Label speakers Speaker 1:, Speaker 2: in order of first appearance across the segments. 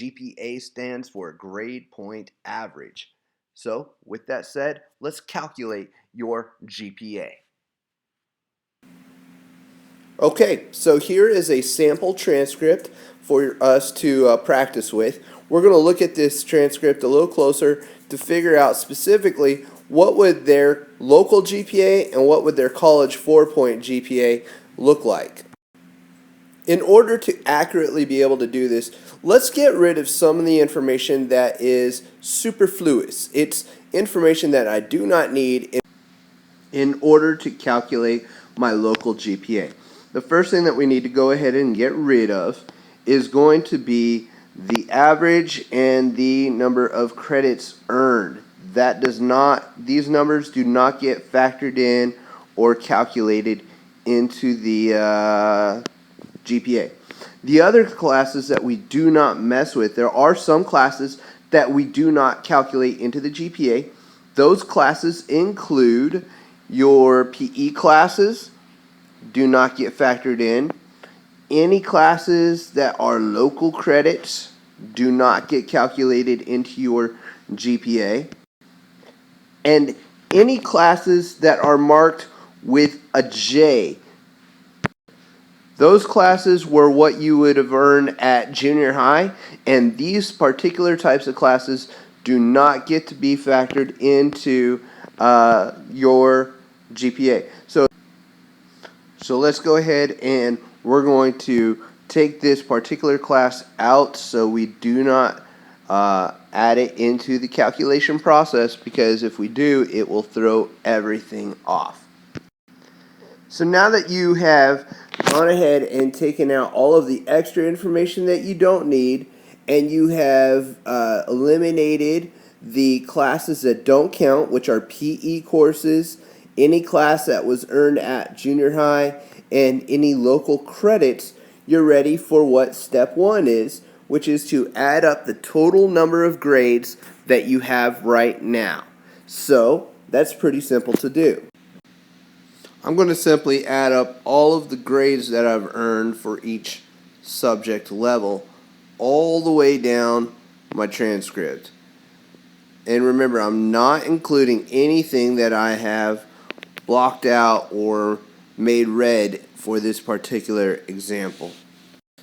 Speaker 1: GPA stands for grade point average. So with that said, let's calculate your GPA. Okay, so here is a sample transcript for us to practice with. We're going to look at this transcript a little closer to figure out specifically what would their local GPA and what would their college 4-point GPA look like. In order to accurately be able to do this, let's get rid of some of the information that is superfluous. It's information that I do not need in order to calculate my local GPA. The first thing that we need to go ahead and get rid of is going to be the average and the number of credits earned. These numbers do not get factored in or calculated into the GPA. The other classes that we do not mess with, there are some classes that we do not calculate into the GPA. Those classes include your PE classes, do not get factored in. Any classes that are local credits do not get calculated into your GPA. And any classes that are marked with a J, those classes were what you would have earned at junior high, and these particular types of classes do not get to be factored into your GPA. So let's go ahead and we're going to take this particular class out so we do not add it into the calculation process, because if we do, it will throw everything off. So now that you have gone ahead and taken out all of the extra information that you don't need, and you have eliminated the classes that don't count, which are PE courses, any class that was earned at junior high, and any local credits, you're ready for what step one is, which is to add up the total number of grades that you have right now. So that's pretty simple to do. I'm going to simply add up all of the grades that I've earned for each subject level all the way down my transcript. And remember, I'm not including anything that I have blocked out or made red for this particular example.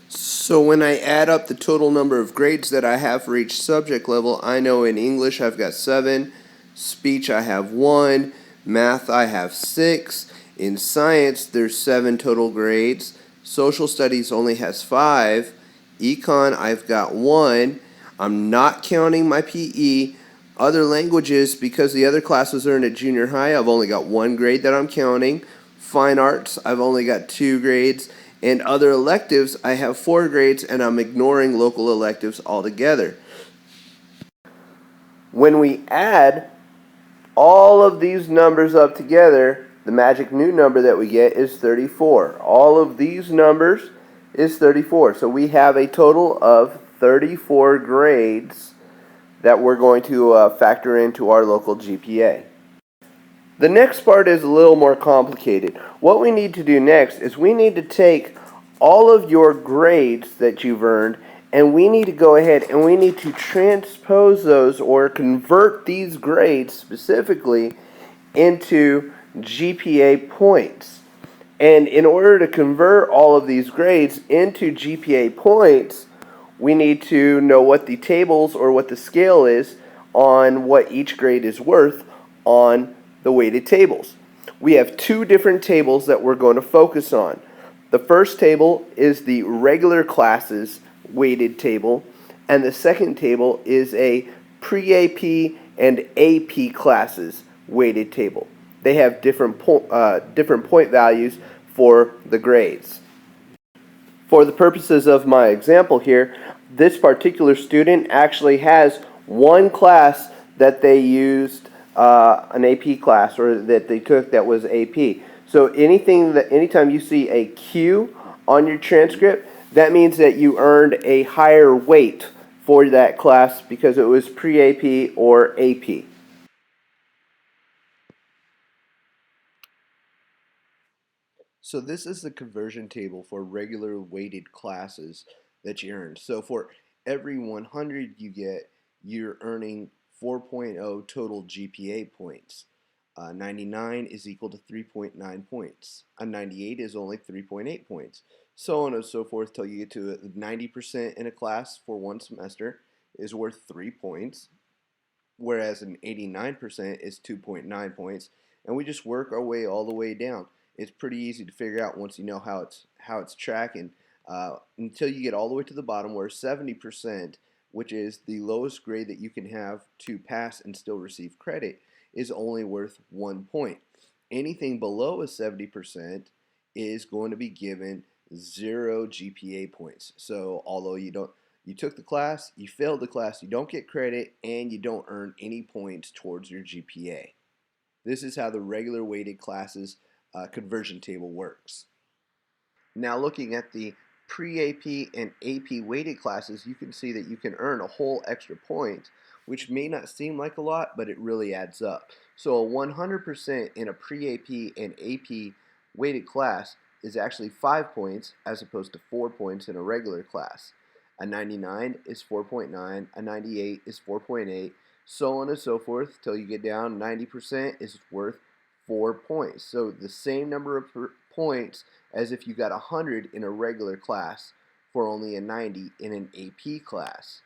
Speaker 1: So when I add up the total number of grades that I have for each subject level, I know in English I've got 7, speech I have 1, math I have 6, in science there's 7 total grades, social studies only has 5, econ I've got 1, I'm not counting my PE, other languages, because the other classes earned at junior high, I've only got 1 grade that I'm counting, fine arts I've only got 2 grades, and other electives I have 4 grades, and I'm ignoring local electives altogether. When we add all of these numbers up together, the magic new number that we get is 34. All of these numbers is 34. So we have a total of 34 grades that we're going to factor into our local GPA. The next part is a little more complicated. What we need to do next is we need to take all of your grades that you've earned, and we need to go ahead and we need to transpose those or convert these grades specifically into GPA points. And in order to convert all of these grades into GPA points, we need to know what the tables or what the scale is on what each grade is worth on the weighted tables. We have 2 different tables that we're going to focus on. The first table is the regular classes weighted table, and the second table is a pre-AP and AP classes weighted table. They have different point values for the grades. For the purposes of my example here, this particular student actually has 1 class that they used an AP class, or that they took that was AP. So anytime you see a Q on your transcript, that means that you earned a higher weight for that class because it was pre-AP or AP. So this is the conversion table for regular weighted classes that you earned. So for every 100 you get, you're earning 4.0 total GPA points. 99 is equal to 3.9 points. A 98 is only 3.8 points. So on and so forth till you get to 90% in a class for one semester is worth 3 points, whereas an 89% is 2.9 points. And we just work our way all the way down. It's pretty easy to figure out once you know how it's tracking, until you get all the way to the bottom where 70%, which is the lowest grade that you can have to pass and still receive credit, is only worth 1 point. Anything below a 70% is going to be given 0 GPA points. So although you took the class, you failed the class, you don't get credit, and you don't earn any points towards your GPA. This is how the regular weighted classes conversion table works. Now looking at the pre-AP and AP weighted classes, you can see that you can earn a whole extra point, which may not seem like a lot, but it really adds up. So a 100% in a pre-AP and AP weighted class is actually 5 points as opposed to 4 points in a regular class. A 99 is 4.9, a 98 is 4.8, so on and so forth till you get down. 90% is worth 4 points. So the same number of points as if you got 100 in a regular class for only a 90 in an AP class.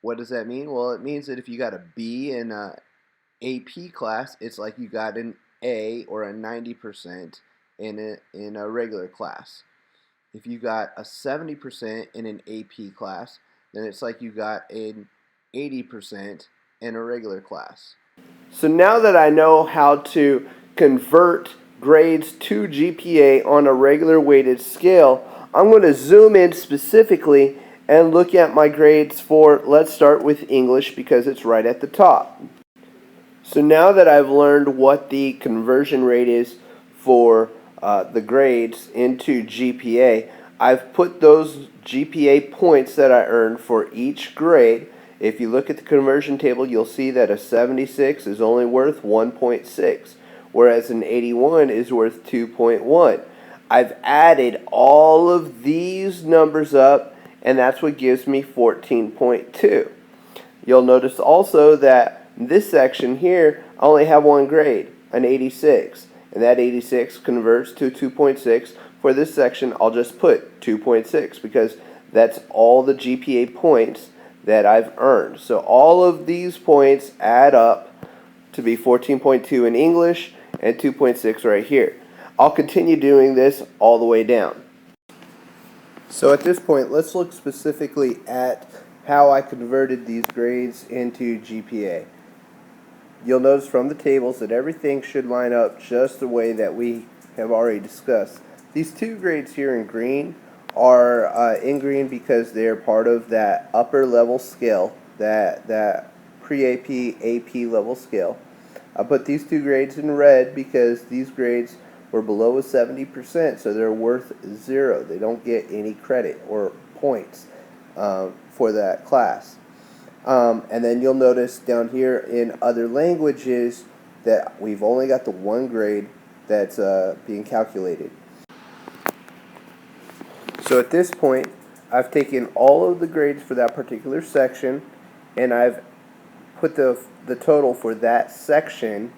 Speaker 1: What does that mean? Well, it means that if you got a B in a AP class, it's like you got an A or a 90% in a regular class. If you got a 70% in an AP class, then it's like you got an 80% in a regular class. So now that I know how to convert grades to GPA on a regular weighted scale, I'm going to zoom in specifically and look at my grades for, let's start with English because it's right at the top. So now that I've learned what the conversion rate is for the grades into GPA, I've put those GPA points that I earned for each grade. If you look at the conversion table, you'll see that a 76 is only worth 1.6, whereas an 81 is worth 2.1. I've added all of these numbers up, and that's what gives me 14.2. You'll notice also that this section here, I only have one grade, an 86, and that 86 converts to 2.6. For this section, I'll just put 2.6 because that's all the GPA points that I've earned. So all of these points add up to be 14.2 in English and 2.6 right here. I'll continue doing this all the way down. So at this point, let's look specifically at how I converted these grades into GPA. You'll notice from the tables that everything should line up just the way that we have already discussed. These two grades here in green are in green because they're part of that upper level scale, that pre-AP, AP level scale. I put these two grades in red because these grades were below a 70%, so they're worth 0. They don't get any credit or points for that class. And then you'll notice down here in other languages that we've only got the one grade that's being calculated. So at this point, I've taken all of the grades for that particular section, and I've put the total for that section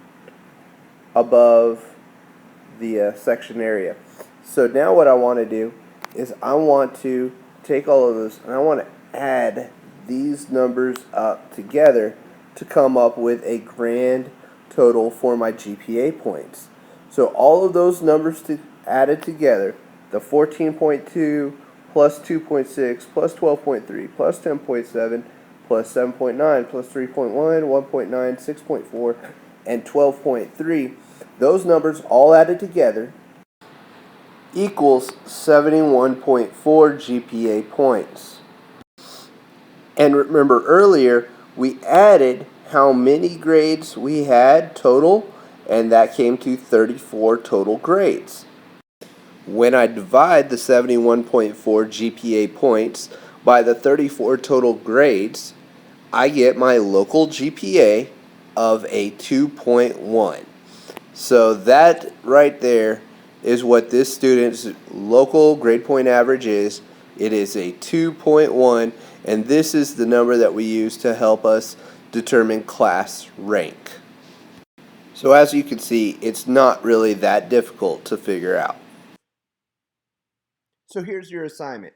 Speaker 1: above the section area. So now what I want to do is I want to take all of those and I want to add these numbers up together to come up with a grand total for my GPA points. So all of those numbers added together, the 14.2 plus 2.6 plus 12.3 plus 10.7 plus 7.9 plus 3.1, 1.9, 6.4, and 12.3, those numbers all added together equals 71.4 GPA points. And remember earlier, we added how many grades we had total, and that came to 34 total grades. When I divide the 71.4 GPA points by the 34 total grades, I get my local GPA of a 2.1. So that right there is what this student's local grade point average is It is a 2.1, and this is the number that we use to help us determine class rank. So as you can see, it's not really that difficult to figure out. So here's your assignment.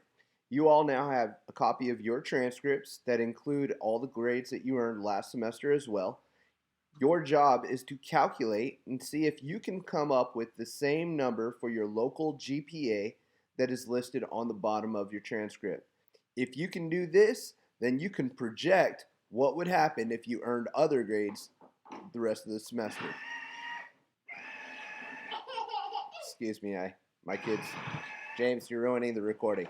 Speaker 1: You all now have a copy of your transcripts that include all the grades that you earned last semester as well. Your job is to calculate and see if you can come up with the same number for your local GPA that is listed on the bottom of your transcript. If you can do this, then you can project what would happen if you earned other grades the rest of the semester. Excuse me, my kids. James, you're ruining the recording.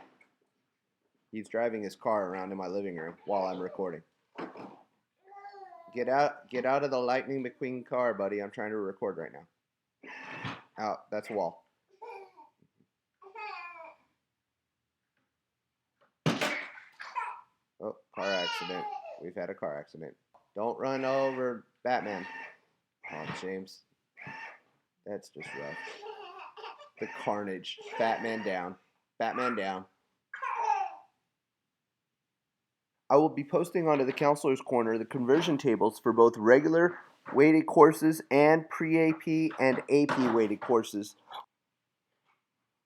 Speaker 1: He's driving his car around in my living room while I'm recording. Get out of the Lightning McQueen car, buddy. I'm trying to record right now. Out, that's a wall. Oh, car accident. We've had a car accident. Don't run over Batman. Oh, James. That's just rough. The carnage. Batman down. Batman down. I will be posting onto the Counselor's Corner the conversion tables for both regular weighted courses and pre-AP and AP weighted courses.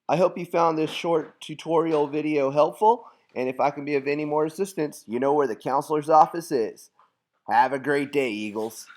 Speaker 1: I hope you found this short tutorial video helpful, and if I can be of any more assistance, you know where the counselor's office is. Have a great day, Eagles.